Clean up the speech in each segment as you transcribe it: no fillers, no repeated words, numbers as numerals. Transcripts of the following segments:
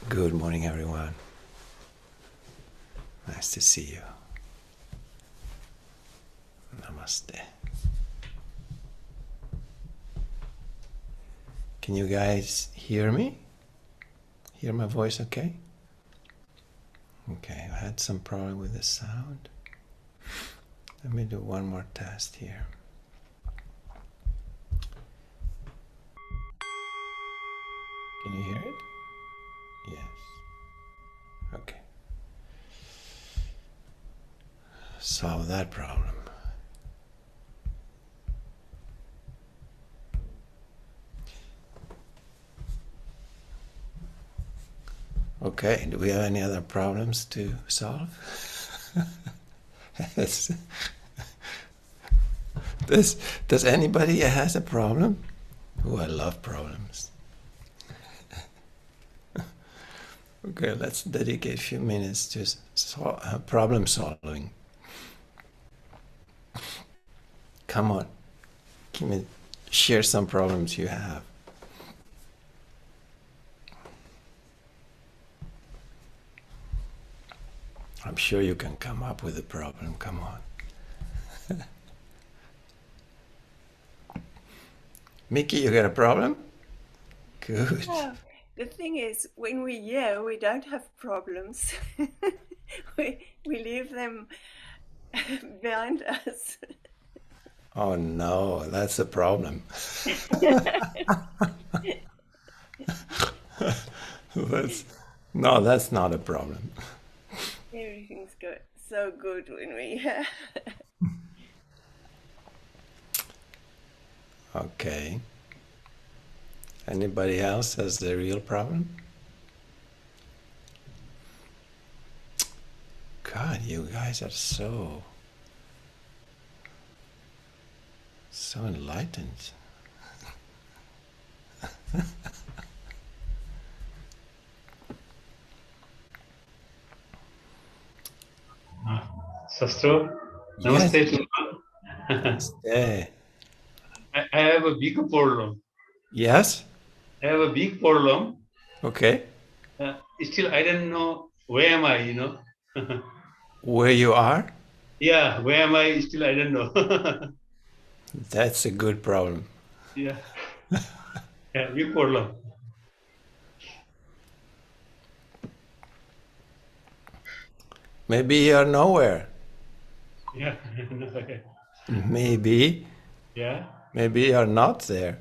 Good morning, everyone. Nice to see you. Namaste. Can you guys hear me? Hear my voice okay? Okay, I had some problem with the sound. Let me do one more test here. Can you hear it? Yes. Okay. Solve that problem. Okay, do we have any other problems to solve? Does anybody has a problem? Oh, I love problems. Okay, let's dedicate a few minutes to problem solving. Come on, share some problems you have. I'm sure you can come up with a problem. Come on. Mickey, you got a problem? Good. Yeah, the thing is, when we're here, we don't have problems. we leave them behind us. Oh no, that's a problem. That's not a problem. Everything's good, so good when we're here. Okay. Anybody else has the real problem? God, you guys are so enlightened. Shastro, Yes. namaste. Namaste. I have a big problem. Yes. I have a big problem. Okay. Still, I don't know where am I, Where you are? Yeah, where am I? Still, I don't know. That's a good problem. Yeah, yeah, big problem. Maybe you're nowhere. Yeah, Maybe yeah, you're not there.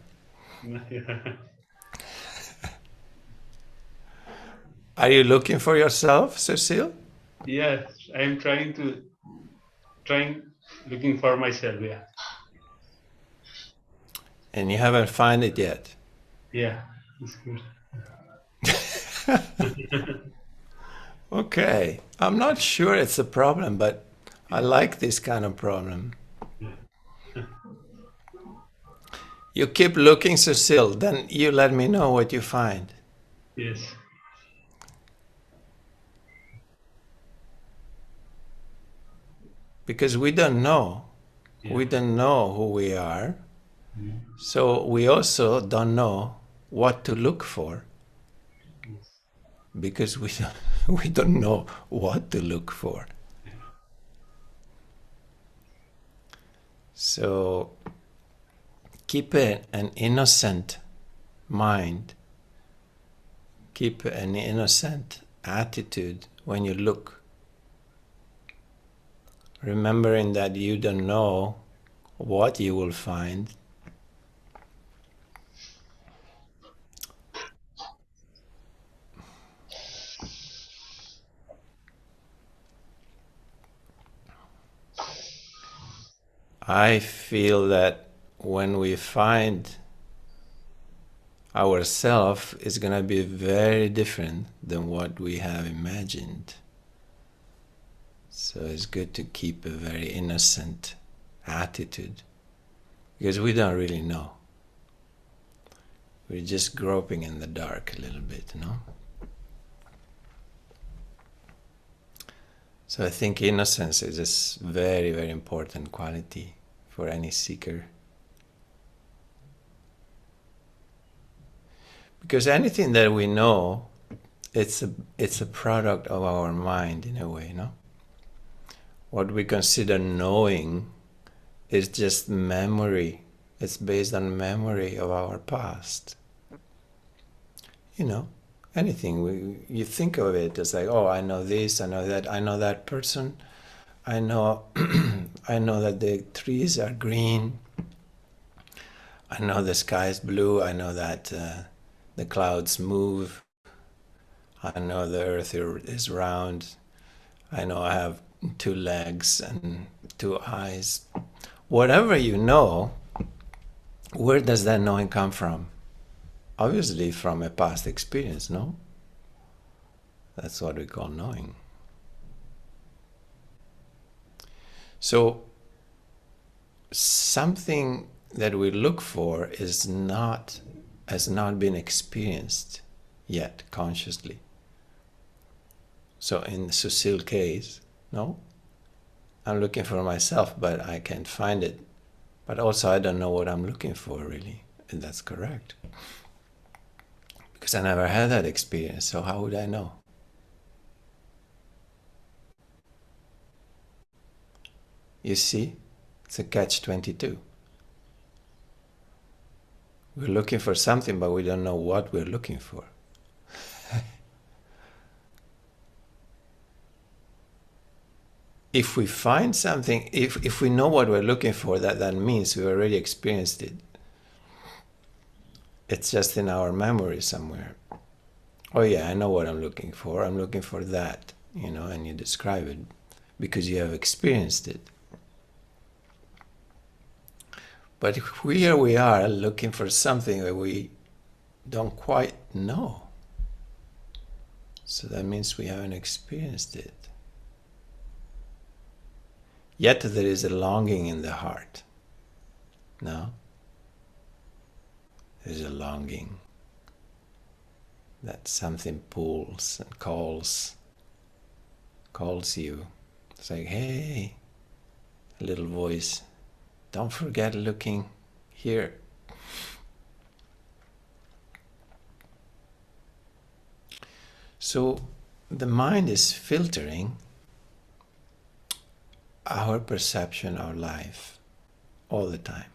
yeah. Are you looking for yourself, Cecile? Yes, I am trying looking for myself. Yeah, And you haven't found it yet. yeah, it's good. Okay. I'm not sure it's a problem, but I like this kind of problem. You keep looking, Cecile, then you let me know what you find. Yes, Because we don't know. yeah, We don't know who we are. So we also don't know what to look for. yes. Because we don't know what to look for. So keep an innocent mind. Keep an innocent attitude when you look. Remembering that you don't know what you will find. I feel that when we find ourself, it's going to be very different than what we have imagined. So it's good to keep a very innocent attitude because we don't really know. We're just groping in the dark a little bit, no? So I think innocence is a very, very important quality for any seeker. Because anything that we know it's a product of our mind in a way, no? What we consider knowing is just memory. It's based on memory of our past. You know, anything you think of it as like, oh, I know this, I know that, I know that person, I know I know that the trees are green, I know the sky is blue, I know that the clouds move, I know the earth is round, I know I have 2 legs and 2 eyes. Whatever you know, where does that knowing come from? Obviously from a past experience, no? That's what we call knowing. So something that we look for has not been experienced yet consciously. So in Susil's case, no? I'm looking for myself, but I can't find it. But also I don't know what I'm looking for really. And that's correct. Because I never had that experience, so how would I know? You see, it's a catch-22. We're looking for something, but we don't know what we're looking for. If we find something, if we know what we're looking for, that means we already experienced it. It's just in our memory somewhere. Oh yeah, I know what I'm looking for. I'm looking for that, you know, and you describe it because you have experienced it. But here we are looking for something that we don't quite know. So that means we haven't experienced it. Yet there is a longing in the heart. No? There's a longing that something pulls and calls you. It's like, hey, a little voice, don't forget looking here. So the mind is filtering our perception of life all the time.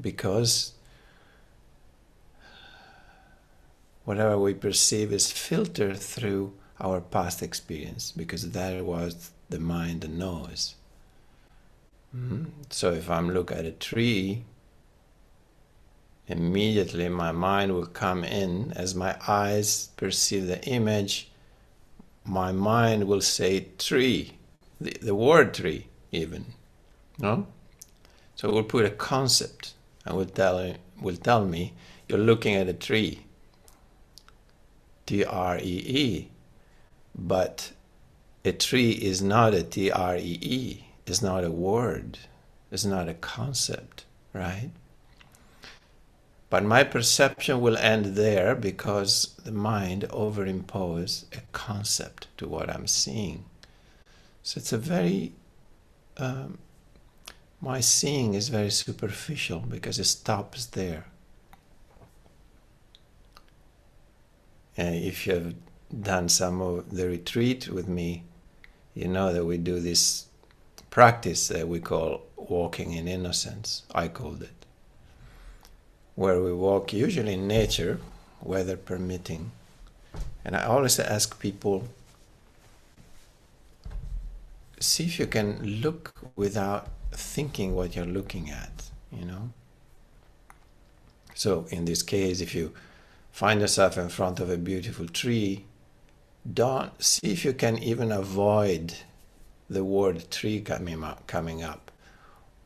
Because whatever we perceive is filtered through our past experience, because that was the mind that knows. So if I'm looking at a tree, immediately my mind will come in. As my eyes perceive the image, my mind will say tree, the word tree even, no? So it will put a concept and will tell me you're looking at a tree, T-R-E-E, but a tree is not a T-R-E-E, it's not a word, it's not a concept, right? But my perception will end there because the mind overimposes a concept to what I'm seeing. So it's a very, my seeing is very superficial because it stops there. And if you have done some of the retreat with me, you know that we do this practice that we call walking in innocence, I called it. Where we walk usually in nature, weather permitting. And I always ask people, see if you can look without thinking what you're looking at, you know? So in this case, if you find yourself in front of a beautiful tree, don't see if you can even avoid the word tree coming up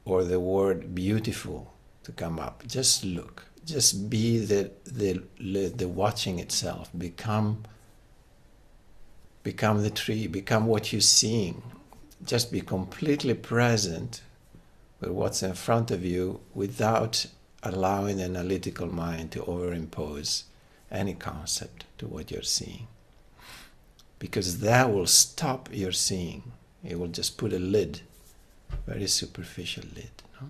or the word beautiful to come up. Just look, just be the watching itself. Become the tree, become what you're seeing. Just be completely present with what's in front of you without allowing the analytical mind to overimpose any concept to what you're seeing. Because that will stop your seeing. It will just put a lid, very superficial lid. No?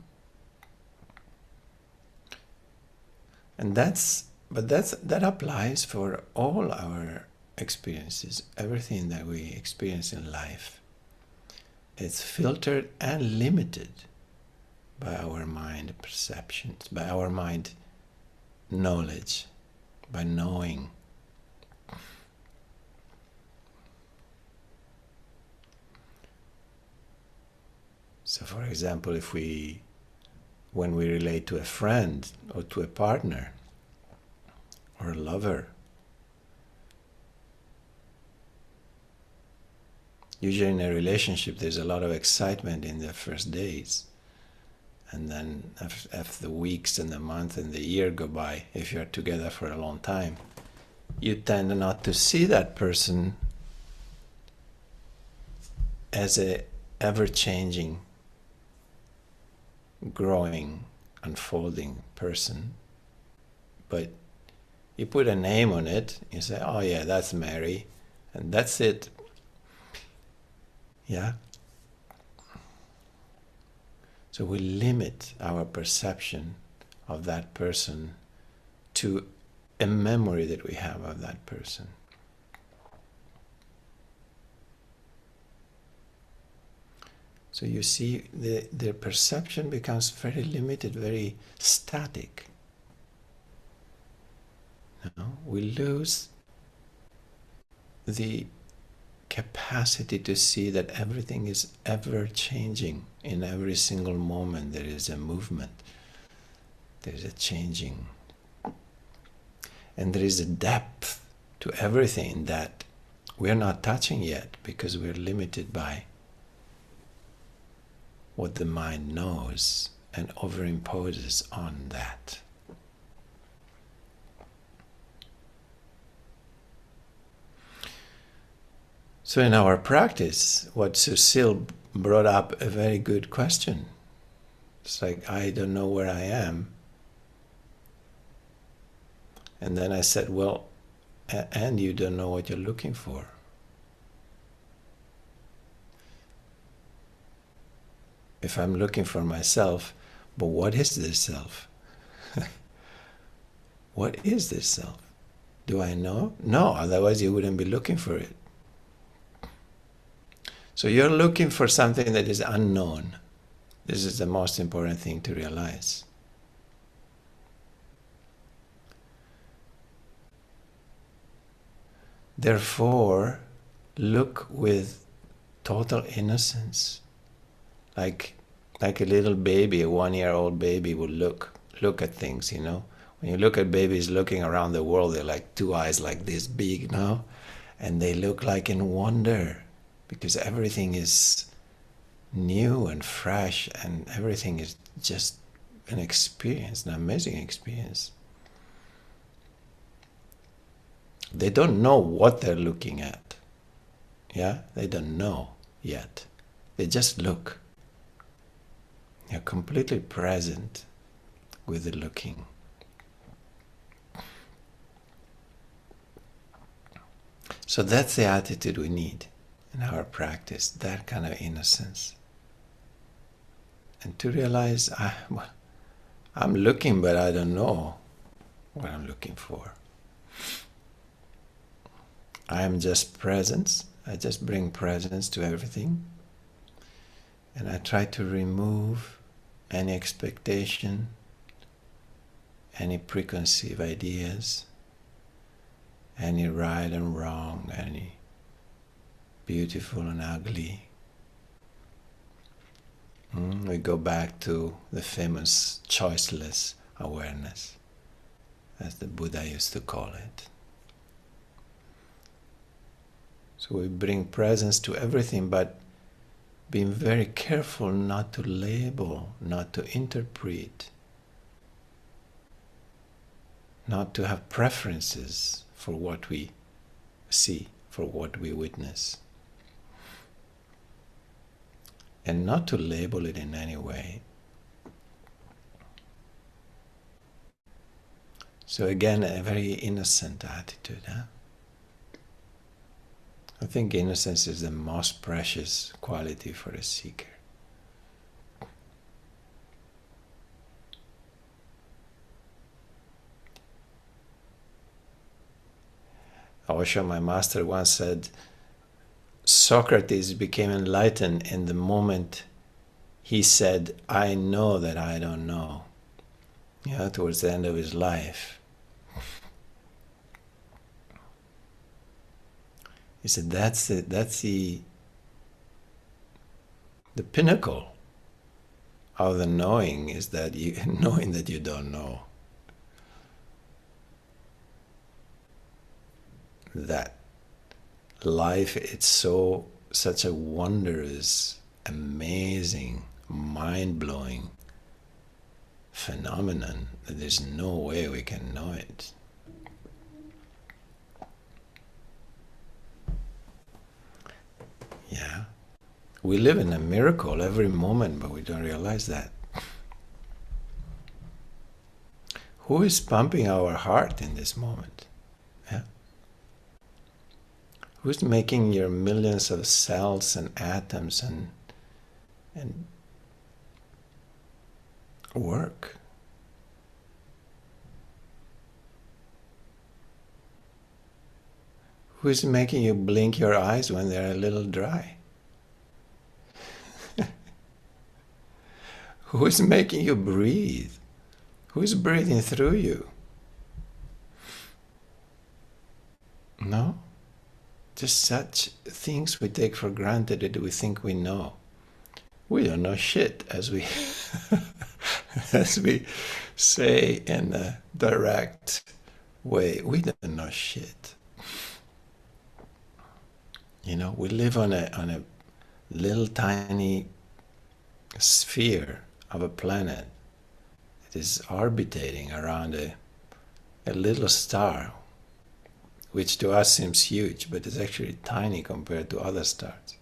And that's But that applies for all our experiences, everything that we experience in life. It's filtered and limited by our mind perceptions, by our mind knowledge, by knowing. So for example, when we relate to a friend or to a partner or a lover, usually in a relationship there's a lot of excitement in the first days. And then after the weeks and the month and the year go by, if you're together for a long time, you tend not to see that person as a ever-changing, growing, unfolding person. But you put a name on it, you say, oh yeah, that's Mary, and that's it. Yeah? So we limit our perception of that person to a memory that we have of that person. So you see, the perception becomes very limited, very static. We lose the capacity to see that everything is ever changing. In every single moment there is a movement, there is a changing, and there is a depth to everything that we are not touching yet because we are limited by what the mind knows and overimposes on that. So in our practice, what Susil brought up a very good question. It's like, I don't know where I am. And then I said, well, and you don't know what you're looking for. If I'm looking for myself, but what is this self? What is this self? Do I know? No, otherwise you wouldn't be looking for it. So you're looking for something that is unknown. This is the most important thing to realize. Therefore, look with total innocence, like a little baby, a 1-year-old baby would look at things, you know. When you look at babies looking around the world, they're like 2 eyes like this big, no? And they look like in wonder, because everything is new and fresh, and everything is just an experience, an amazing experience. They don't know what they're looking at. Yeah? They don't know yet. They just look. They're completely present with the looking. So that's the attitude we need in our practice, that kind of innocence. And to realize, I'm looking, but I don't know what I'm looking for. I am just presence. I just bring presence to everything. And I try to remove any expectation, any preconceived ideas, any right and wrong, any beautiful and ugly. We go back to the famous choiceless awareness, as the Buddha used to call it. So we bring presence to everything, but being very careful not to label, not to interpret, not to have preferences for what we see, for what we witness. And not to label it in any way. So again, a very innocent attitude. I think innocence is the most precious quality for a seeker. Osho, my master, once said, Socrates became enlightened in the moment he said, I know that I don't know. Towards the end of his life. He said that's the pinnacle of the knowing, is that you knowing that you don't know. That life, it's such a wondrous, amazing, mind-blowing phenomenon that there's no way we can know it. Yeah. We live in a miracle every moment, but we don't realize that. Who is pumping our heart in this moment? Yeah. Who's making your millions of cells and atoms and work? Who's making you blink your eyes when they're a little dry? Who's making you breathe? Who's breathing through you? No? Just such things we take for granted that we think we know. We don't know shit, as we as we say in a direct way. We don't know shit. We live on a little tiny sphere of a planet that is orbiting around a little star, which to us seems huge, but is actually tiny compared to other stars.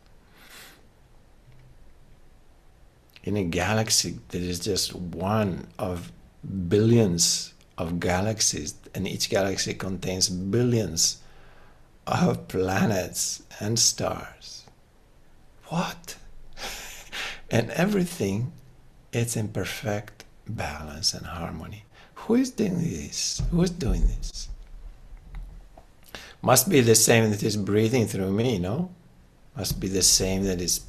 In a galaxy that is just one of billions of galaxies, and each galaxy contains billions of planets and stars. What? And everything is in perfect balance and harmony. Who is doing this? Who is doing this? Must be the same that is breathing through me, no? Must be the same that is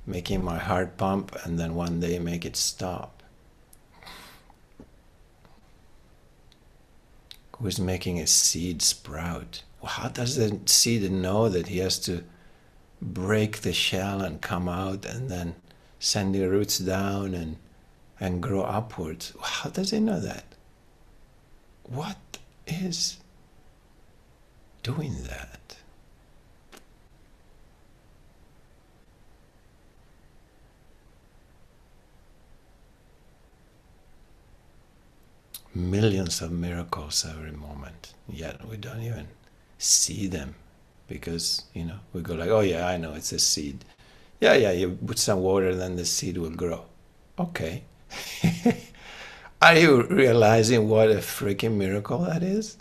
making my heart pump and then one day make it stop. Who is making a seed sprout? How does the seed know that he has to break the shell and come out and then send the roots down and grow upwards? How does he know that? What is doing that? Millions of miracles every moment, yet we don't even see them, because we go like, oh yeah, I know, it's a seed. Yeah, you put some water, then the seed will grow. Okay. Are you realizing what a freaking miracle that is?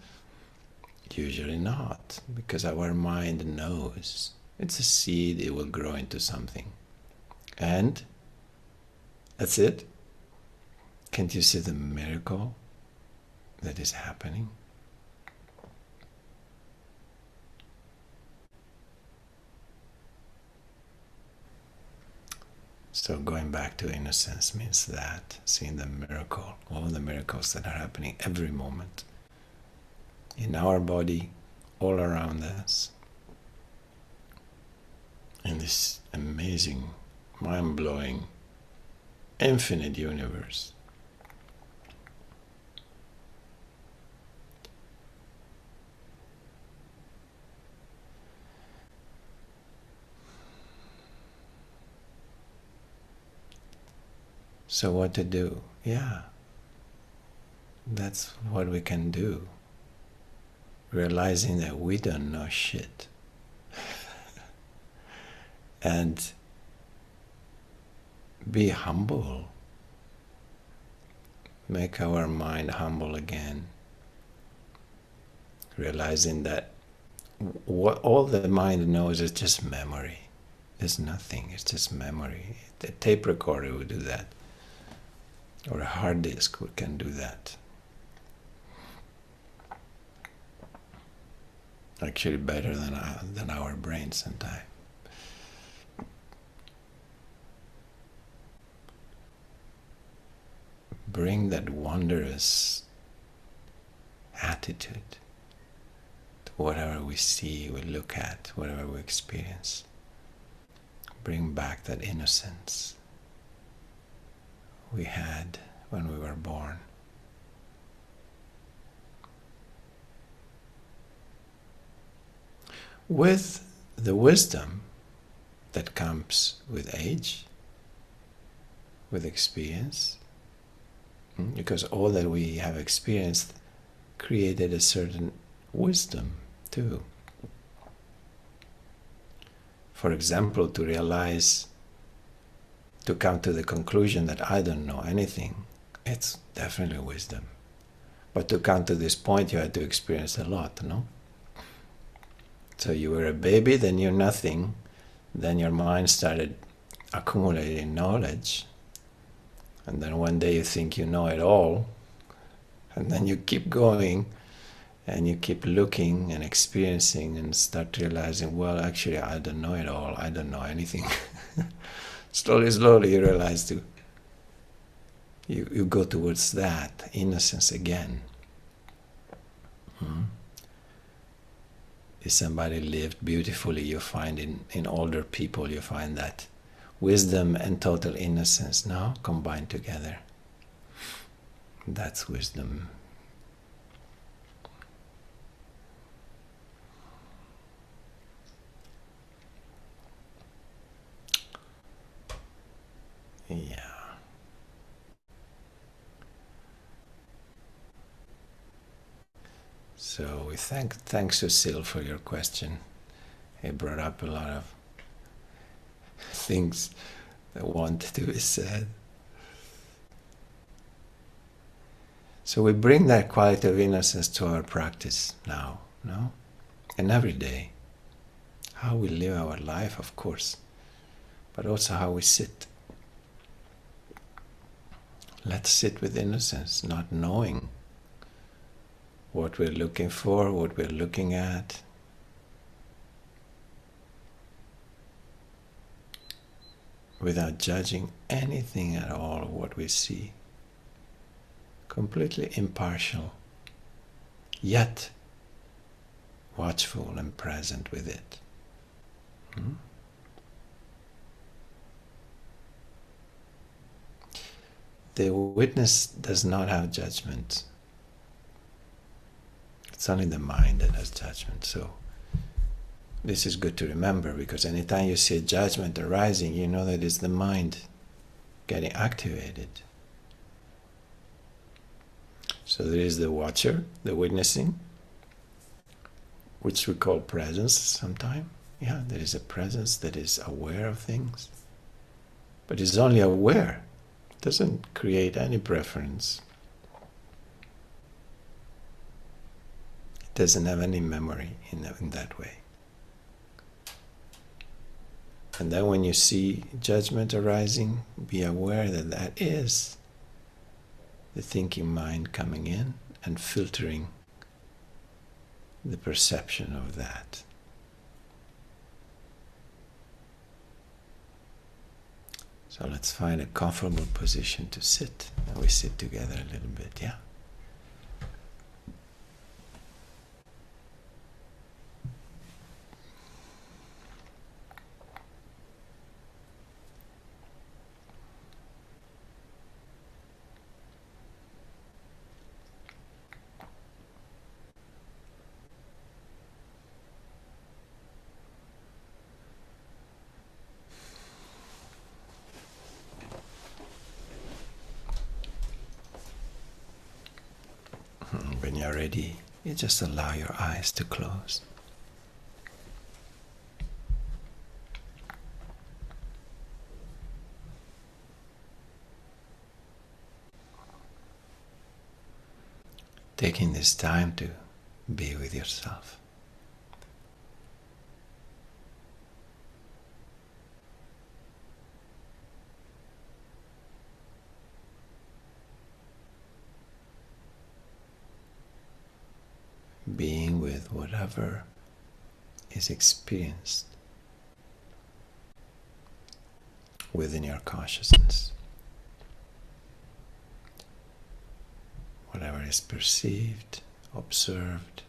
Usually not, because our mind knows it's a seed, it will grow into something. And that's it. Can't you see the miracle that is happening? So going back to innocence means that, seeing the miracle, all the miracles that are happening every moment, in our body, all around us, in this amazing, mind-blowing, infinite universe. So what to do? Yeah, that's what we can do. Realizing that we don't know shit. And be humble. Make our mind humble again. Realizing that what all the mind knows is just memory. There's nothing, it's just memory. The tape recorder would do that. Or a hard disk can do that. Actually better than our brains sometimes. Bring that wondrous attitude to whatever we see, we look at, whatever we experience. Bring back that innocence we had when we were born. With the wisdom that comes with age, with experience, because all that we have experienced created a certain wisdom too. For example, to realize, to come to the conclusion that I don't know anything, it's definitely wisdom. But to come to this point, you had to experience a lot, no? So you were a baby, then you're nothing, then your mind started accumulating knowledge, and then one day you think you know it all, and then you keep going, and you keep looking and experiencing and start realizing, well, actually, I don't know it all, I don't know anything. Slowly you realize you go towards that innocence again. If somebody lived beautifully, you find in older people, you find that wisdom and total innocence now combined together. That's wisdom. Yeah. So we thanks Cecile for your question. It brought up a lot of things that want to be said. So we bring that quality of innocence to our practice now, no? And every day. How we live our life, of course, but also how we sit. Let's sit with innocence, not knowing what we're looking for, what we're looking at. Without judging anything at all of what we see. Completely impartial, yet watchful and present with it. The witness does not have judgment. It's only the mind that has judgment. So this is good to remember, because anytime you see a judgment arising, you know that it's the mind getting activated. So there is the watcher, the witnessing, which we call presence sometimes. Yeah, there is a presence that is aware of things, but is only aware. It doesn't create any preference. It doesn't have any memory in that way. And then when you see judgment arising, be aware that that is the thinking mind coming in and filtering the perception of that. So let's find a comfortable position to sit, and we sit together a little bit, yeah? When you're ready, you just allow your eyes to close. Taking this time to be with yourself. Being with whatever is experienced within your consciousness. Whatever is perceived, observed,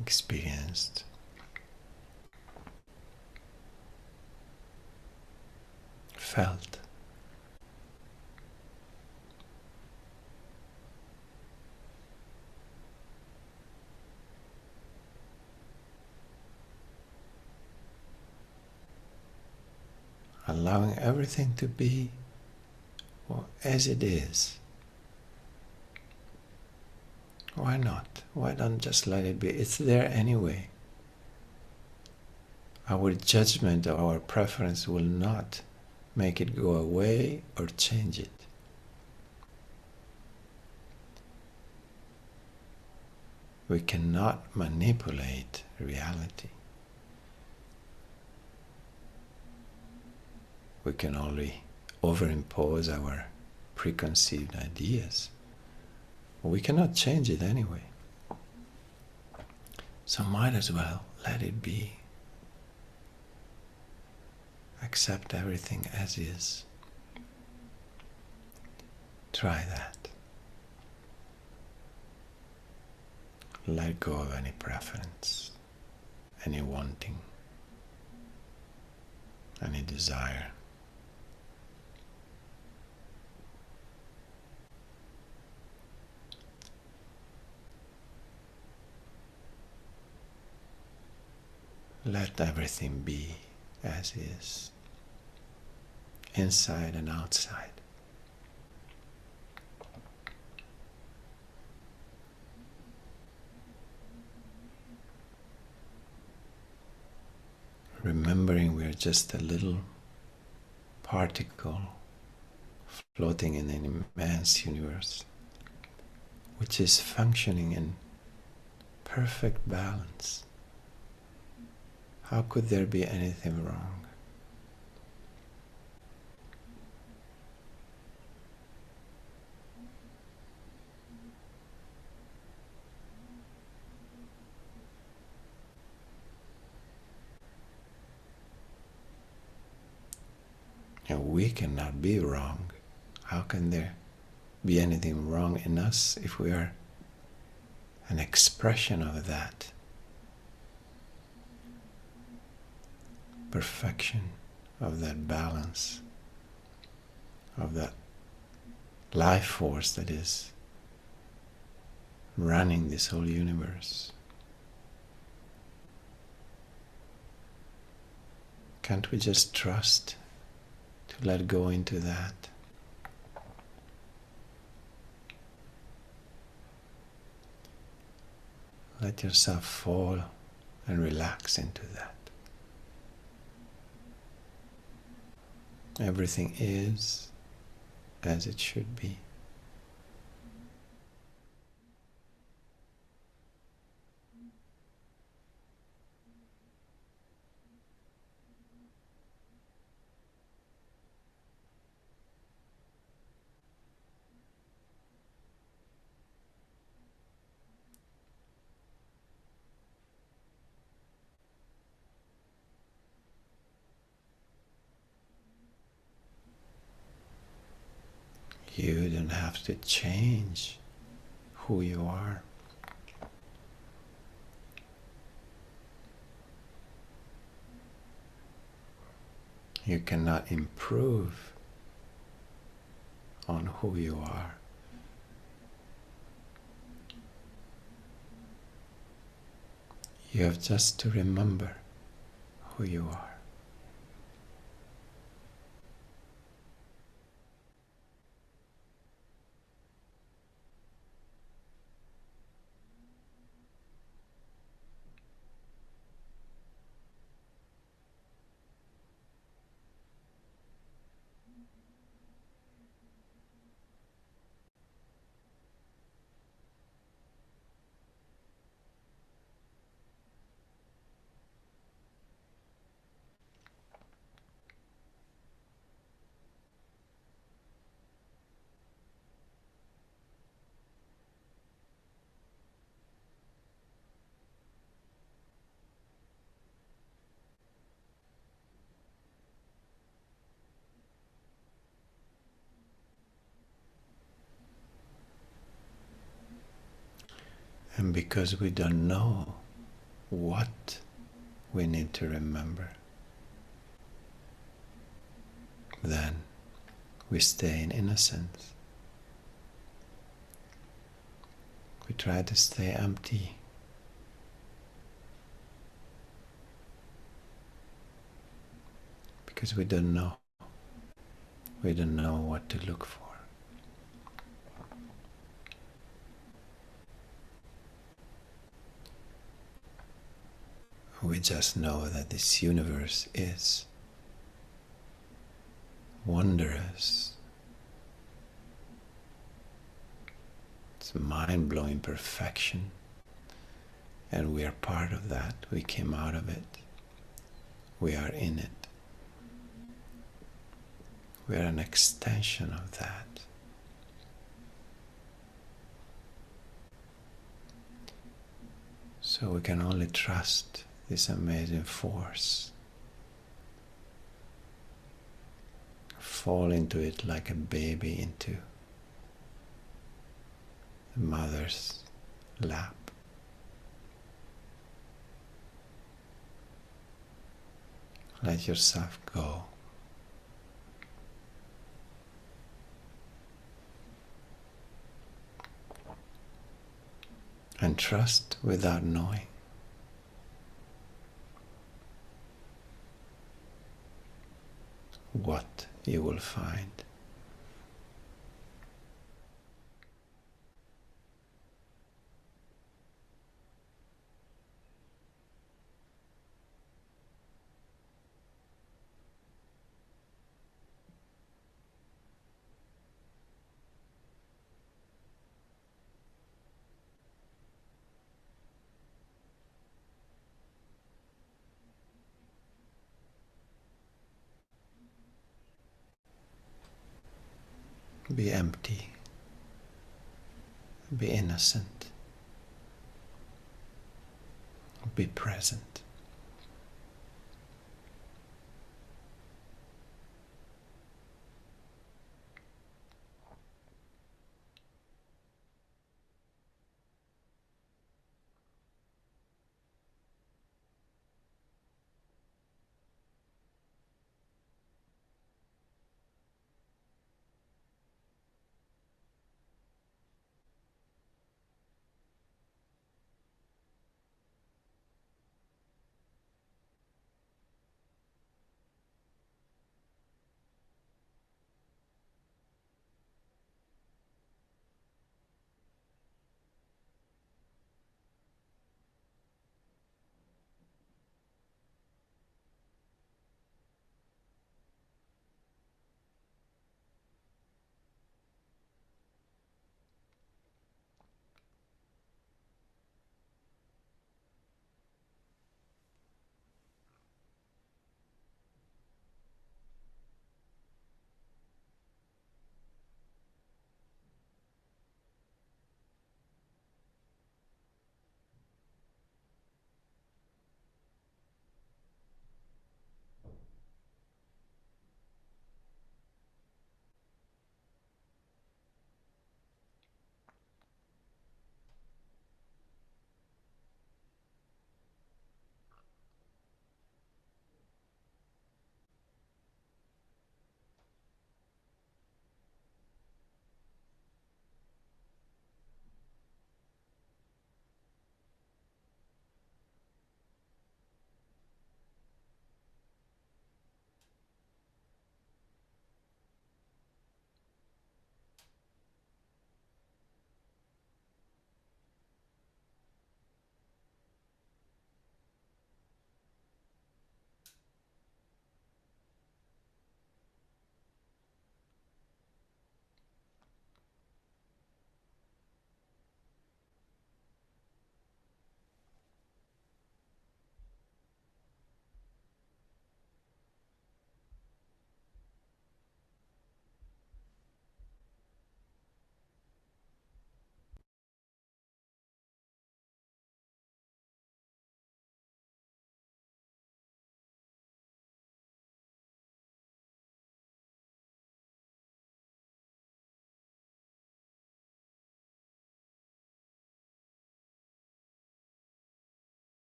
experienced, felt, allowing everything to be as it is. Why not? Why don't just let it be? It's there anyway. Our judgment or our preference will not make it go away or change it. We cannot manipulate reality. We can only overimpose our preconceived ideas. We cannot change it anyway. So might as well let it be. Accept everything as is. Try that. Let go of any preference, any wanting, any desire. Let everything be as is, inside and outside. Remembering we are just a little particle floating in an immense universe, which is functioning in perfect balance. How could there be anything wrong? And we cannot be wrong. How can there be anything wrong in us if we are an expression of that perfection, of that balance, of that life force that is running this whole universe? Can't we just trust to let go into that? Let yourself fall and relax into that. Everything is as it should be. You don't have to change who you are. You cannot improve on who you are. You have just to remember who you are. And because we don't know what we need to remember, then we stay in innocence. We try to stay empty. Because we don't know. We don't know what to look for. We just know that this universe is wondrous. It's mind-blowing perfection. And we are part of that. We came out of it. We are in it. We are an extension of that. So we can only trust this amazing force. Fall into it like a baby into the mother's lap. Let yourself go. And trust without knowing. What you will find. Be empty. Be innocent. Be present.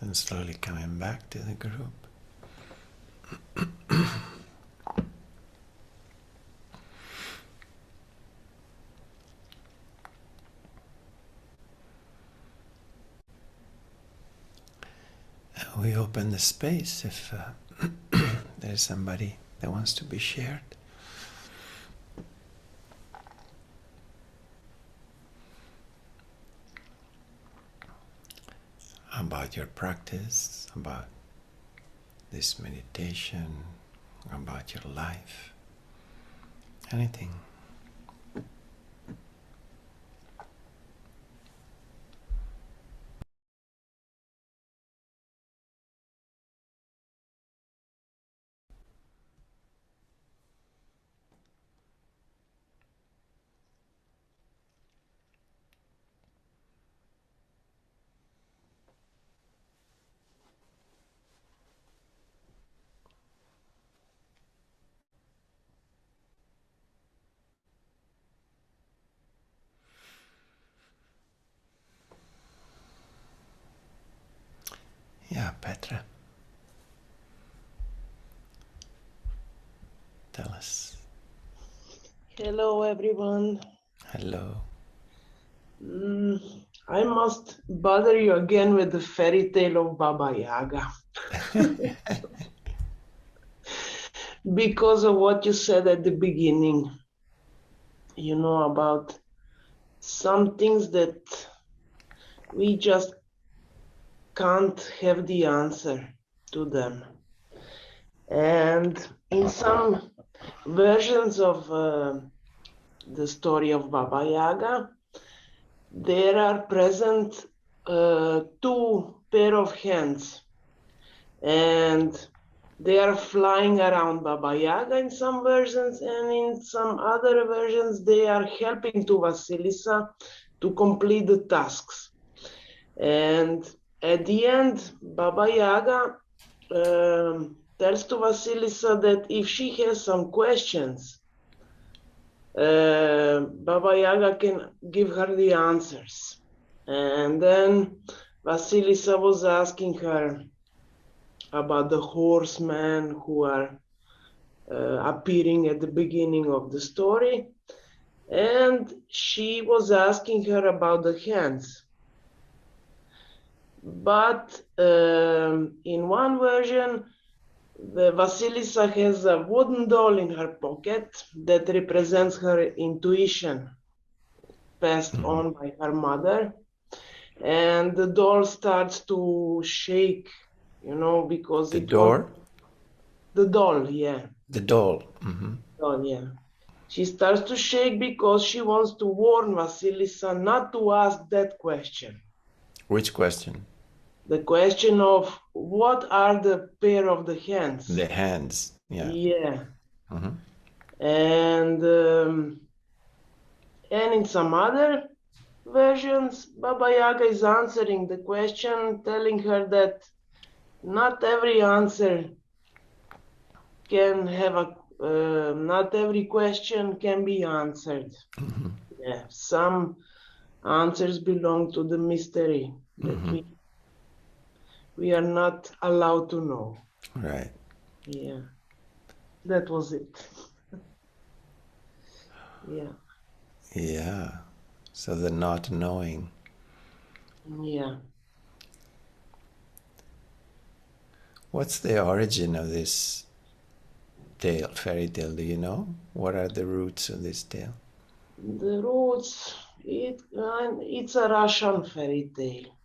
And slowly coming back to the group. And we open the space if there's somebody that wants to be shared. About your practice, about this meditation, about your life, anything. Yeah, Petra. Tell us. Hello, everyone. Hello. I must bother you again with the fairy tale of Baba Yaga. Because of what you said at the beginning, about some things that we just can't have the answer to them. And in some versions of the story of Baba Yaga, there are present two pair of hands, and they are flying around Baba Yaga in some versions, and in some other versions they are helping to Vasilisa to complete the tasks. And at the end, Baba Yaga tells to Vasilisa that if she has some questions, Baba Yaga can give her the answers. And then Vasilisa was asking her about the horsemen who are appearing at the beginning of the story. And she was asking her about the hands. But in one version, the Vasilisa has a wooden doll in her pocket that represents her intuition passed on by her mother. And the doll starts to shake, because The it door? was the doll, yeah. The doll. Mm-hmm. Doll, yeah. She starts to shake because she wants to warn Vasilisa not to ask that question. Which question? The question of what are the pair of the hands? The hands. Yeah. Yeah. Mm-hmm. And in some other versions, Baba Yaga is answering the question, telling her that not every answer can have not every question can be answered. Mm-hmm. Yeah, some answers belong to the mystery that we are not allowed to know. Right. Yeah, that was it. Yeah. Yeah. So the not knowing. Yeah. What's the origin of this tale, fairy tale? Do you know? What are the roots of this tale? The roots, it's a Russian fairy tale.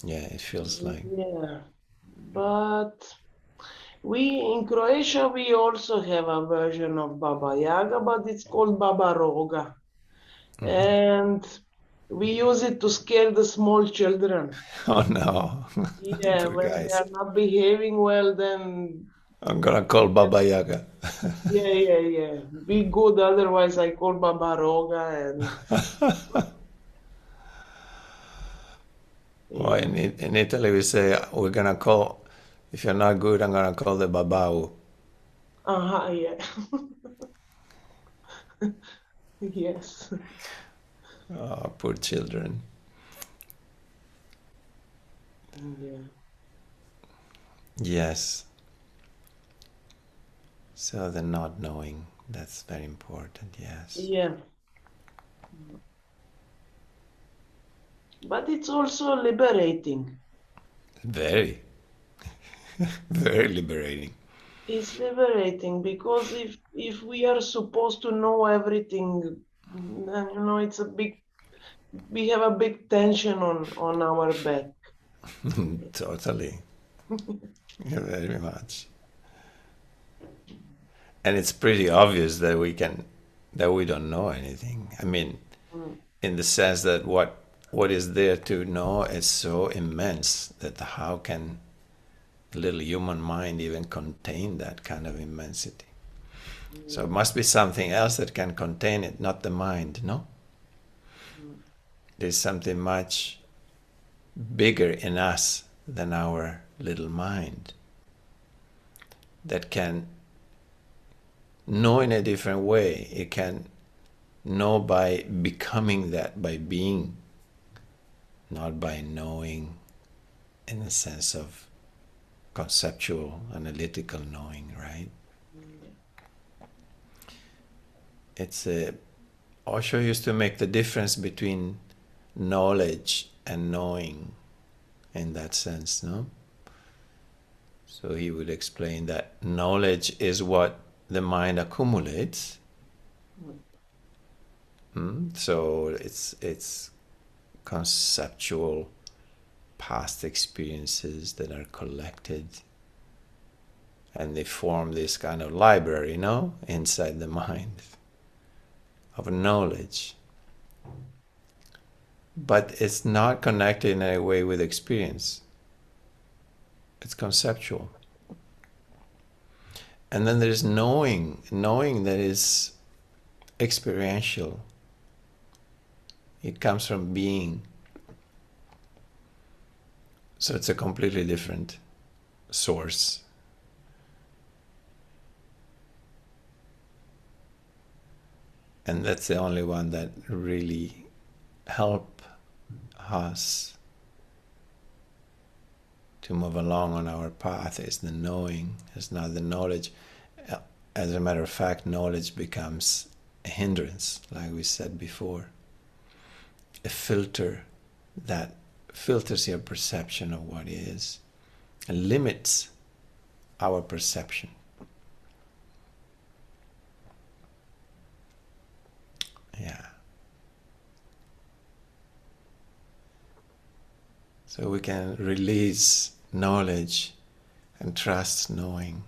Yeah, it feels like. Yeah, but in Croatia, we also have a version of Baba Yaga, but it's called Baba Roga. And we use it to scare the small children. Oh no. Yeah, Poor when they guys. are not behaving well, then I'm gonna call Baba Yaga. yeah. Be good, otherwise I call Baba Roga and Well, yeah. in Italy we say we're gonna call, if you're not good, I'm gonna call the babau. Yeah. Yes. Oh, poor children. Yeah. Yes. So the not knowing, that's very important, yes. Yeah. But it's also liberating. Very, very liberating. It's liberating because if we are supposed to know everything, then it's we have a big tension on our back. Totally. Yeah, very much. And it's pretty obvious that we don't know anything. I mean, Mm. in the sense that what is there to know is so immense that how can a little human mind even contain that kind of immensity? So it must be something else that can contain it, not the mind, no? There's something much bigger in us than our little mind that can know in a different way. It can know by becoming that, by being, not by knowing in the sense of conceptual, analytical knowing, right? It's Osho used to make the difference between knowledge and knowing in that sense, no? So he would explain that knowledge is what the mind accumulates. So it's conceptual past experiences that are collected and they form this kind of library, no? Inside the mind of knowledge. But it's not connected in any way with experience. It's conceptual. And then there's knowing that is experiential. It comes from being. So it's a completely different source. And that's the only one that really help us to move along on our path is the knowing, it's not the knowledge. As a matter of fact, knowledge becomes a hindrance, like we said before. A filter that filters your perception of what is and limits our perception. Yeah. So we can release knowledge and trust knowing.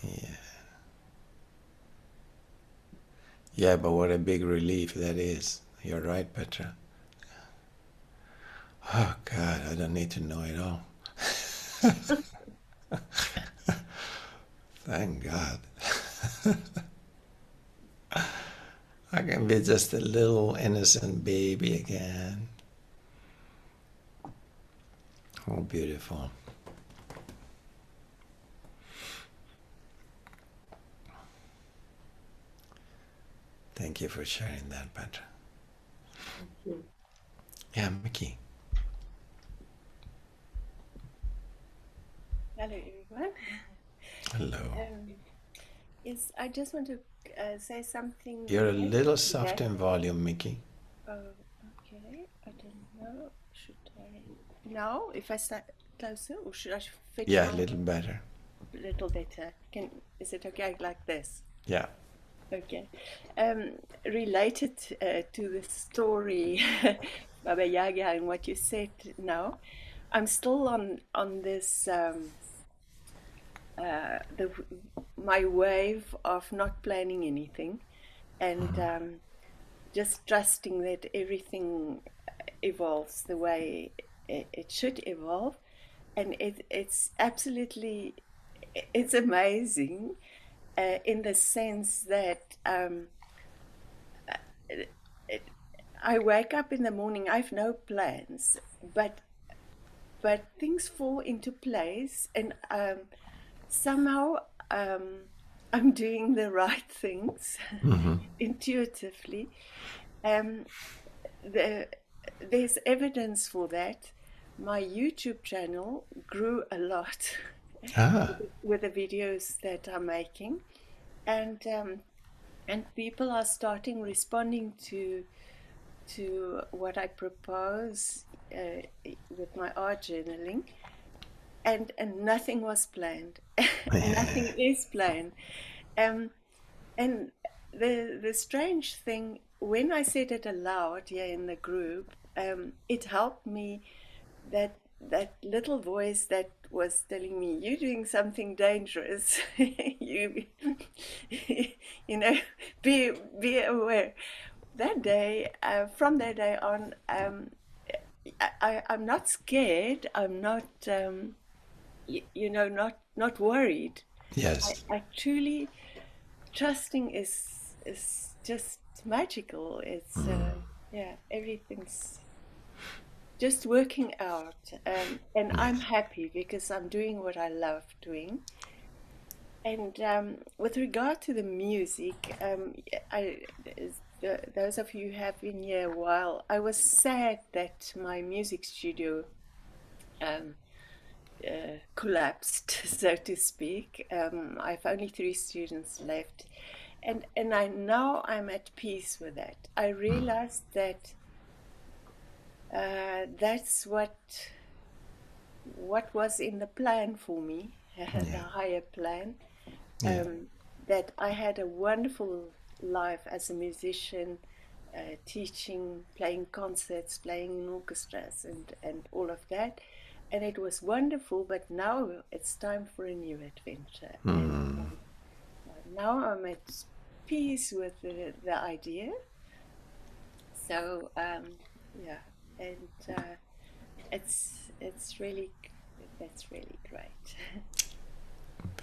Yeah. Yeah, but what a big relief that is. You're right, Petra. Oh God, I don't need to know it all. Thank God. I can be just a little innocent baby again. Oh, beautiful. Thank you for sharing that, Petra. Yeah, Mickey. Hello, everyone. Hello. Yes, I just want to say something. You're a related little to soft that. in volume, Mickey. Okay, I don't know. Should I now? If I start closer, or should I fetch Yeah, a my little better. little better? Is it okay like this? Yeah. Okay. Related to the story, Baba Yaga, and what you said now, I'm still on this my wave of not planning anything, and just trusting that everything evolves the way it should evolve, and it's absolutely it's amazing in the sense that I wake up in the morning. I have no plans, but things fall into place, and somehow I'm doing the right things intuitively. There's evidence for that. My YouTube channel grew a lot with the videos that I'm making, and people are starting responding to what I propose with my art journaling, and nothing was planned. Nothing is planned. And the strange thing, when I said it aloud here in the group, it helped me, that little voice that was telling me, you're doing something dangerous. you you know, be aware. That day, from that day on, I'm not scared. I'm not not worried. Yes. I truly, trusting is just magical. It's yeah, everything's just working out, and I'm happy because I'm doing what I love doing. And with regard to the music, those of you who have been here a while, I was sad that my music studio collapsed, so to speak. I've only 3 students left, and now I'm at peace with that. I realized that that's what was in the plan for me, the higher plan. That I had a wonderful life as a musician, teaching, playing concerts, playing in orchestras, and all of that. And it was wonderful, but now it's time for a new adventure. And now I'm at peace with the idea. So yeah, and it's really, that's really great.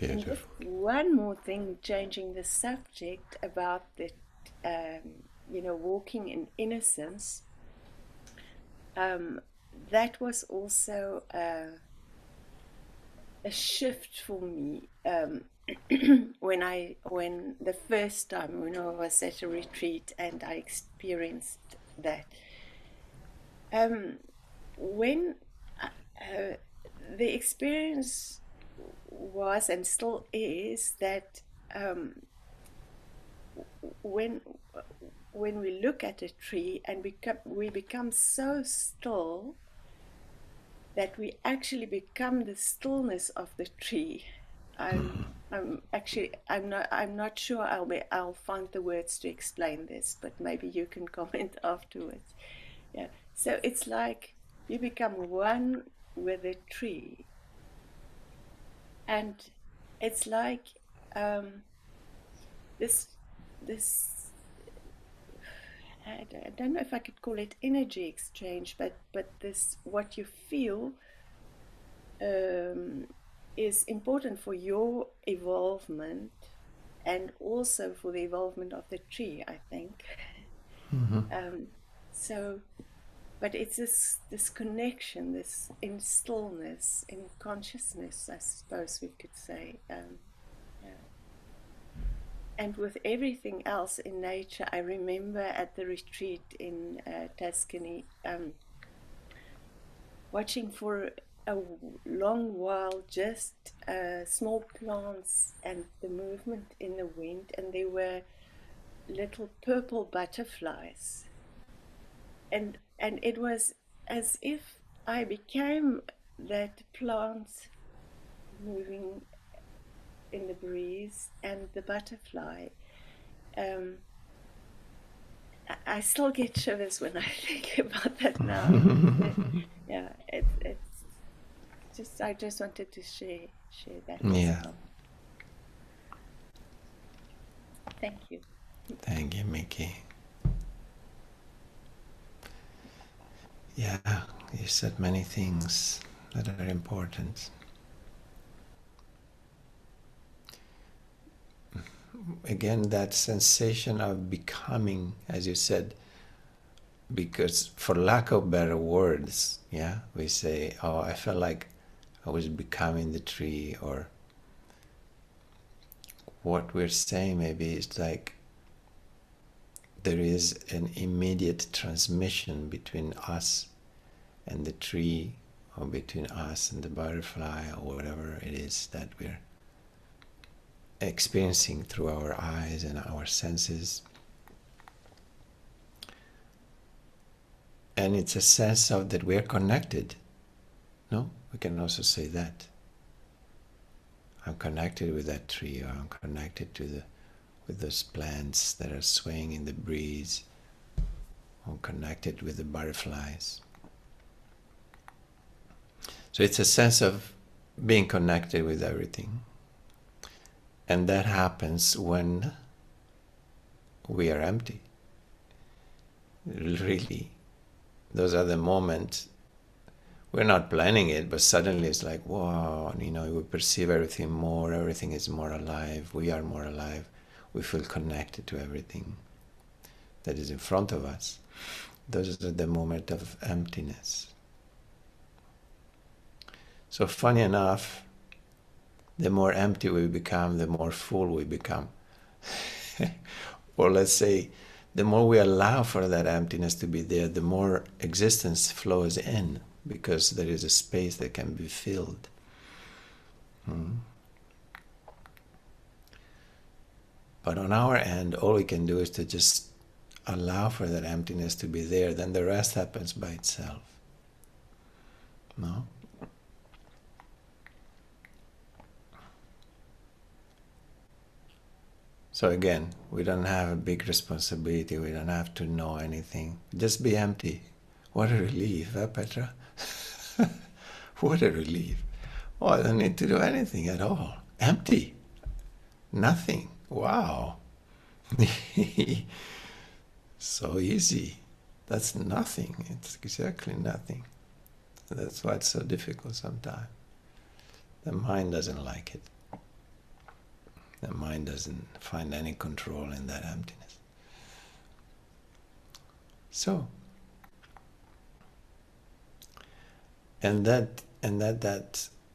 And just one more thing, changing the subject about the, walking in innocence. That was also a shift for me when the first time when I was at a retreat and I experienced that. When the experience was and still is that when we look at a tree and we become so still that we actually become the stillness of the tree. I'm not sure I'll find the words to explain this, but maybe you can comment afterwards. Yeah. So it's like you become one with the tree. And it's like this I don't know if I could call it energy exchange, but this, what you feel is important for your evolvement and also for the evolvement of the tree, I think. So, but it's this connection, this in stillness, in consciousness, I suppose we could say. And with everything else in nature, I remember at the retreat in Tuscany, watching for a long while just small plants and the movement in the wind, and there were little purple butterflies. And it was as if I became that plant moving in the breeze and the butterfly. I still get shivers when I think about that now. Yeah, it's just, I just wanted to share that. Yeah. Well. Thank you. Thank you, Mickey. Yeah, you said many things that are important. Again, that sensation of becoming, as you said, because for lack of better words, yeah, we say, oh, I felt like I was becoming the tree, or what we're saying maybe is like there is an immediate transmission between us and the tree, or between us and the butterfly, or whatever it is that we're experiencing through our eyes and our senses. And it's a sense of that we're connected. No? We can also say that. I'm connected with that tree, or I'm connected to with those plants that are swaying in the breeze. I'm connected with the butterflies. So it's a sense of being connected with everything. And that happens when we are empty. Really. Those are the moments, we're not planning it, but suddenly it's like, wow, we perceive everything is more alive, we are more alive, we feel connected to everything that is in front of us. Those are the moment of emptiness. So funny enough, the more empty we become, the more full we become. Or let's say, the more we allow for that emptiness to be there, the more existence flows in, because there is a space that can be filled. But on our end, all we can do is to just allow for that emptiness to be there, then the rest happens by itself. No? So again, we don't have a big responsibility, we don't have to know anything. Just be empty. What a relief, Petra? What a relief. Oh, I don't need to do anything at all. Empty. Nothing. Wow. So easy. That's nothing. It's exactly nothing. That's why it's so difficult sometimes. The mind doesn't like it. The mind doesn't find any control in that emptiness. So, and that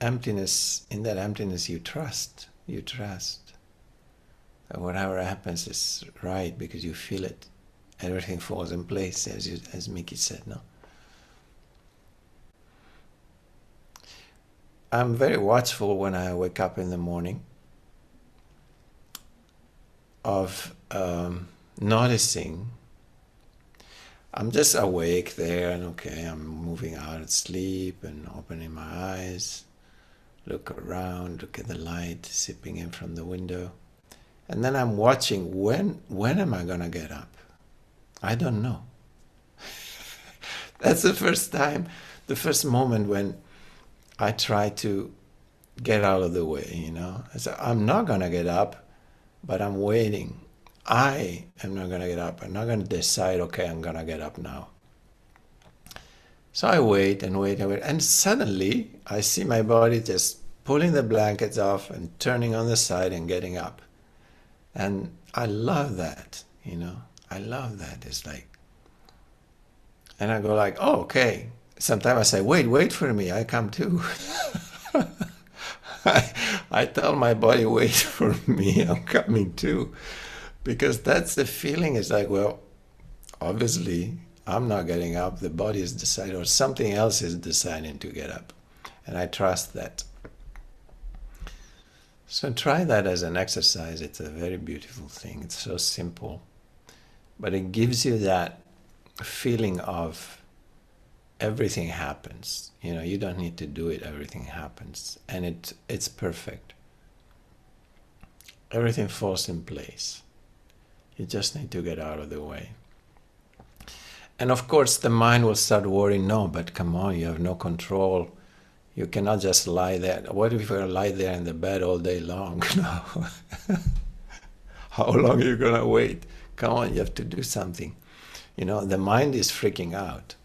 emptiness, in that emptiness you trust. You trust that whatever happens is right because you feel it. Everything falls in place, as Mickey said, no? I'm very watchful when I wake up in the morning of noticing. I'm just awake there, and okay, I'm moving out of sleep and opening my eyes, look around, look at the light seeping in from the window, and then I'm watching when am I gonna get up? I don't know. That's the first time, the first moment when I try to get out of the way, I say, I'm not gonna get up, but I'm waiting. I am not going to get up. I'm not going to decide, okay, I'm going to get up now. So I wait and wait and wait. And suddenly, I see my body just pulling the blankets off and turning on the side and getting up. And I love that, I love that. It's like, and I go like, oh, okay. Sometimes I say, wait for me. I come too. I tell my body, wait for me, I'm coming too. Because that's the feeling. It's like, well, obviously, I'm not getting up. The body is deciding, or something else is deciding to get up. And I trust that. So try that as an exercise. It's a very beautiful thing. It's so simple. But it gives you that feeling of everything happens. You don't need to do it. Everything happens. And it's perfect. Everything falls in place. You just need to get out of the way. And of course, the mind will start worrying, no, but come on, you have no control. You cannot just lie there. What if you lie there in the bed all day long? No. How long are you going to wait? Come on, you have to do something. The mind is freaking out.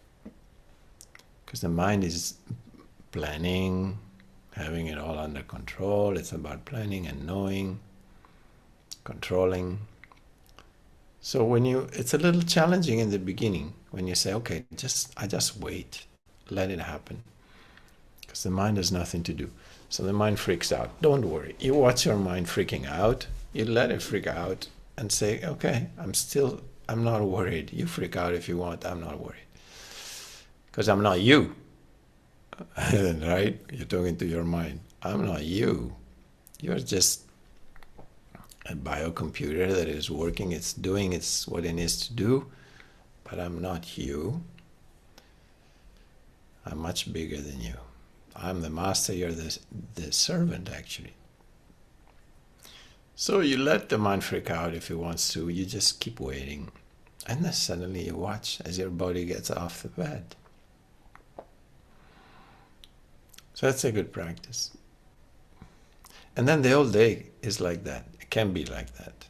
Because the mind is planning, having it all under control. It's about planning and knowing, controlling. So it's a little challenging in the beginning when you say, okay, I just wait, let it happen. Because the mind has nothing to do. So the mind freaks out. Don't worry. You watch your mind freaking out, You let it freak out and say, okay, I'm not worried. You freak out if you want, I'm not worried. Because I'm not you, right? You're talking to your mind. I'm not you. You're just a biocomputer that is working, it's doing what it needs to do, but I'm not you. I'm much bigger than you. I'm the master, you're the servant, actually. So you let the mind freak out if it wants to, you just keep waiting. And then suddenly you watch as your body gets off the bed. So that's a good practice. And then the whole day is like that. It can be like that.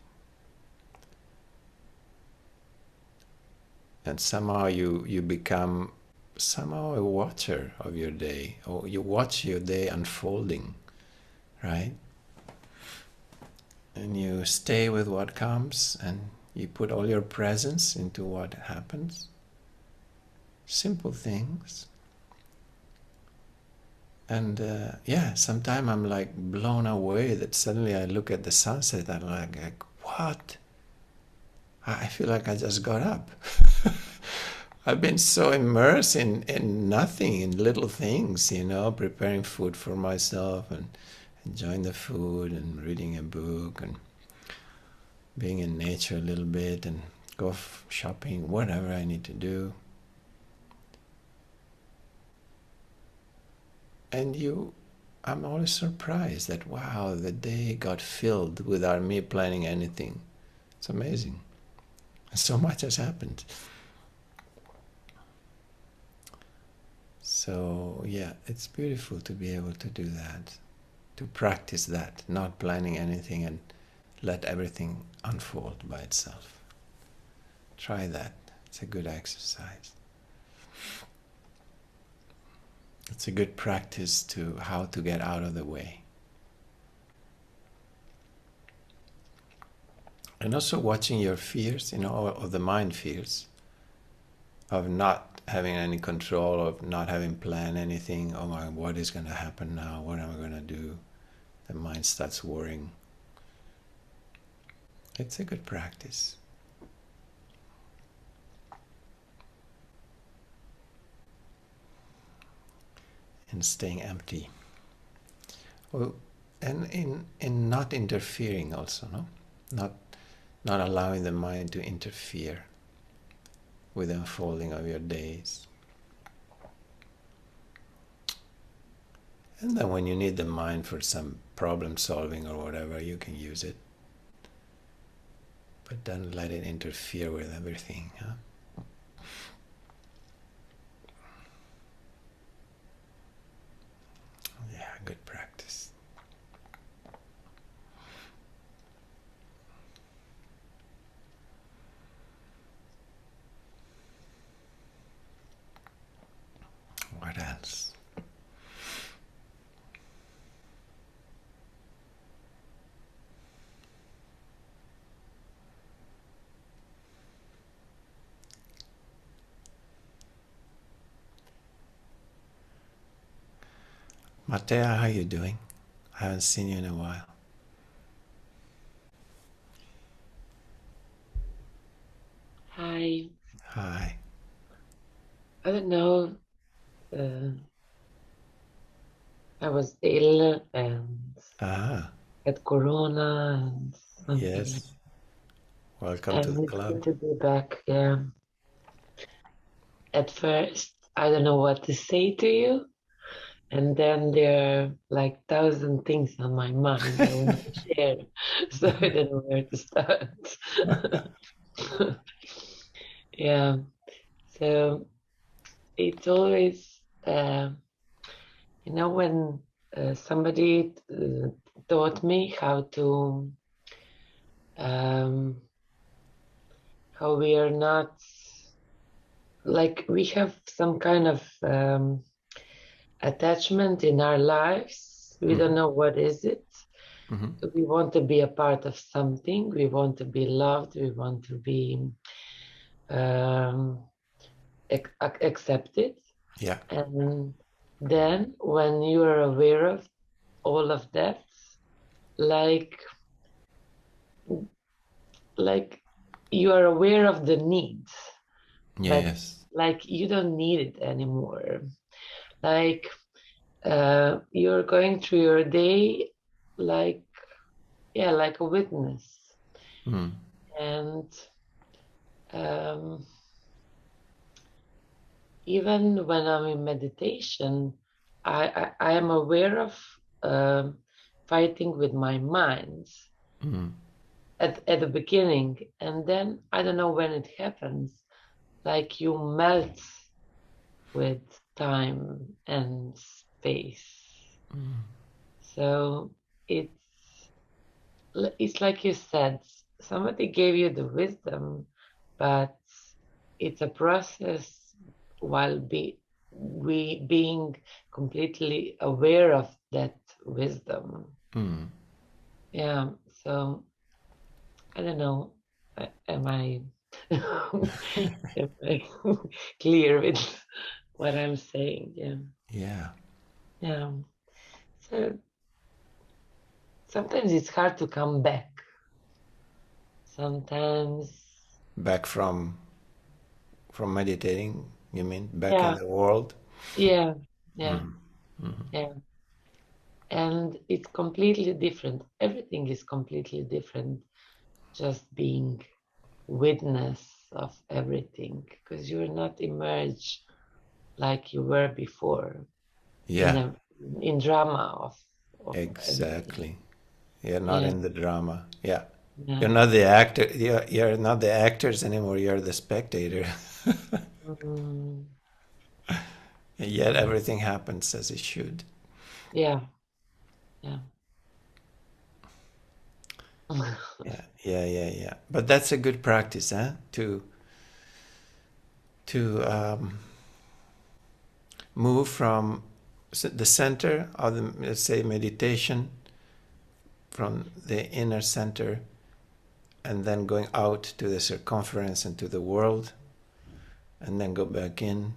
And somehow you become somehow a watcher of your day, or you watch your day unfolding, right? And you stay with what comes, and you put all your presence into what happens. Simple things. And yeah, sometimes I'm like blown away that suddenly I look at the sunset and I'm like, what? I feel like I just got up. I've been so immersed in nothing, in little things, you know, preparing food for myself and enjoying the food and reading a book and being in nature a little bit and go shopping, whatever I need to do. And I'm always surprised that, wow, the day got filled without me planning anything. It's amazing. So much has happened. So yeah, it's beautiful to be able to do that, to practice that, not planning anything and let everything unfold by itself. Try that. It's a good exercise. It's a good practice to how to get out of the way. And also watching your fears, you know, or the mind fears of not having any control, of not having planned anything. Oh my, what is going to happen now? What am I going to do? The mind starts worrying. It's a good practice. And staying empty. Well, and in not interfering also, no? Not allowing the mind to interfere with the unfolding of your days. And then when you need the mind for some problem solving or whatever, you can use it. But don't let it interfere with everything. Huh? Yeah, good practice. What else? Matea, how you doing? I haven't seen you in a while. Hi. Hi. I don't know. I was ill and had corona and something. Yes. Welcome to And the it's good club. to be back. Yeah. At first, I don't know what to say to you. And then there are like 1,000 things on my mind I want to share. So I don't know where to start. Yeah. So it's always, when somebody taught me how we are not, like, we have some kind of attachment in our lives. We don't know what is it. Mm-hmm. We want to be a part of something. We want to be loved. We want to be accepted. Yeah. And then when you are aware of all of that, like like you are aware of the needs, but Yes. like you don't need it anymore. Like you're going through your day like, yeah, like a witness. Mm. And um, even when I'm in meditation, I am aware of fighting with my mind Mm. at the beginning, and then I don't know when it happens. Like you melt with time and space. So it's it's like you said, somebody gave you the wisdom, but it's a process while we being completely aware of that wisdom. Mm. Yeah. So I don't know. Am I am I clear with what I'm saying? Yeah. Yeah. Yeah. So sometimes it's hard to come back. Sometimes, Back from meditating, you mean? Back in yeah, the world? yeah, yeah, Mm. Mm. yeah. And it's completely different. Everything is completely different. Just being witness of everything, because you're not immersed like you were before in Yeah, a in drama of everything. exactly. You're not Yeah, in the drama. Yeah. yeah. You're not the actor. You're not the actors anymore. You're the spectator. Mm, And yet everything happens as it should. yeah, yeah. Yeah, yeah, yeah, yeah. But that's a good practice, huh? To move from the center of the, let's say, meditation, from the inner center, and then going out to the circumference and to the world, and then go back in,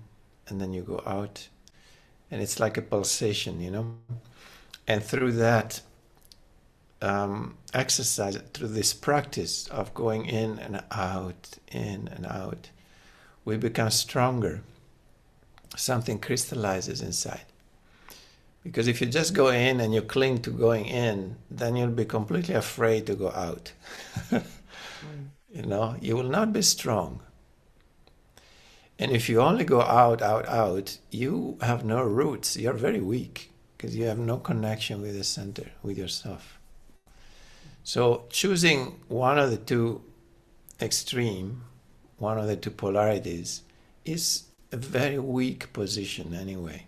and then you go out, and it's like a pulsation, you know. And through that exercise, through this practice of going in and out, we become stronger. Something crystallizes inside. Because if you just go in and you cling to going in, then you'll be completely afraid to go out. Mm, You know, you will not be strong. And if you only go out, out, out, you have no roots. You're very weak because you have no connection with the center, with yourself. So choosing one of the two extreme, one of the two polarities, is a very weak position anyway.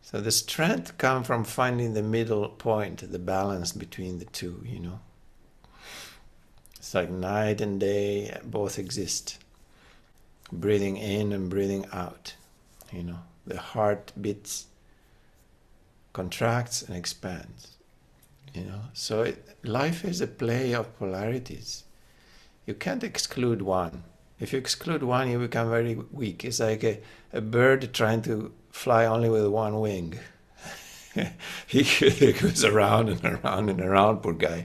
So the strength comes from finding the middle point, the balance between the two, you know. It's like night and day both exist. Breathing in and breathing out, you know. The heart beats, contracts and expands, you know. So life is a play of polarities. You can't exclude one. If you exclude one, you become very weak. It's like a bird trying to fly only with one wing. He goes around and around and around, poor guy.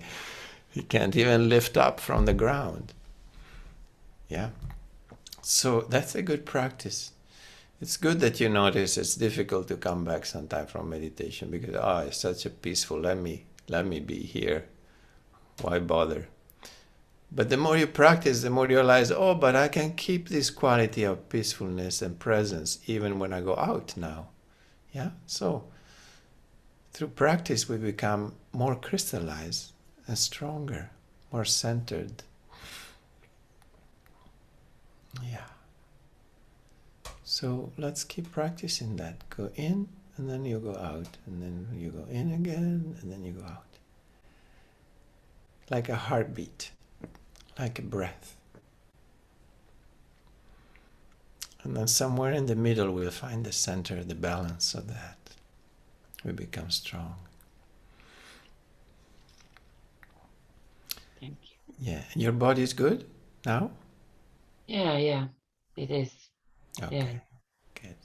He can't even lift up from the ground. Yeah. So that's a good practice. It's good that you notice it's difficult to come back sometime from meditation because it's such a peaceful. Let me be here. Why bother? But the more you practice, the more you realize, but I can keep this quality of peacefulness and presence even when I go out now. Yeah. So through practice, we become more crystallized and stronger, more centered. Yeah. So let's keep practicing that. Go in and then you go out, and then you go in again and then you go out. Like a heartbeat, like a breath. And then somewhere in the middle we'll find the center, the balance of that. We become strong. thank you. Yeah. And your body is good now? Yeah, yeah, it is. Yeah. Okay. Good.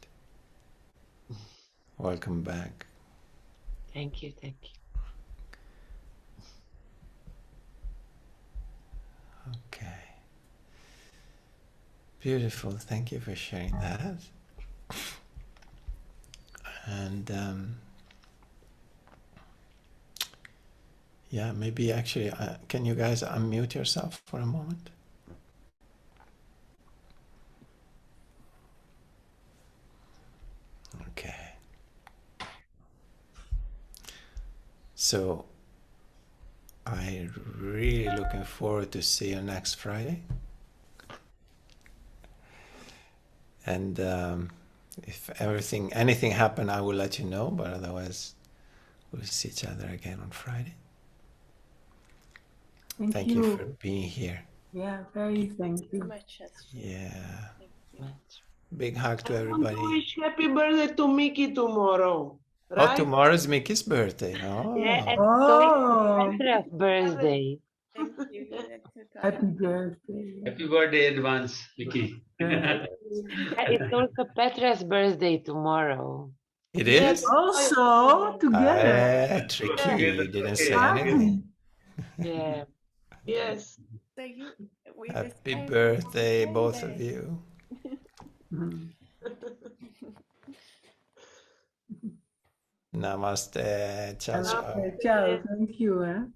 Welcome back. Thank you, thank you. Beautiful. Thank you for sharing that. And yeah, maybe actually, can you guys unmute yourself for a moment? Okay. So I really looking forward to see you next Friday. And if anything happen, I will let you know. But otherwise, we'll see each other again on Friday. Thank you for being here. Yeah, very thank you. Much, Shastro. Yeah. Thank you. Big hug to I want to everybody. wish happy birthday to Mickey tomorrow. Oh, Right? tomorrow is Mickey's birthday. Oh. Yeah, and Oh, Petra's birthday. Thank you. That's a happy birthday. Happy birthday advance, Vicky. Yeah. It's also Petra's birthday tomorrow. It Yes. is? Also, together. Tricky. You didn't say Party. anything. Yeah. Yes. So we the Happy same birthday, both of birthday. you. Mhm. Namaste. Ciao, ciao. Ciao, thank you.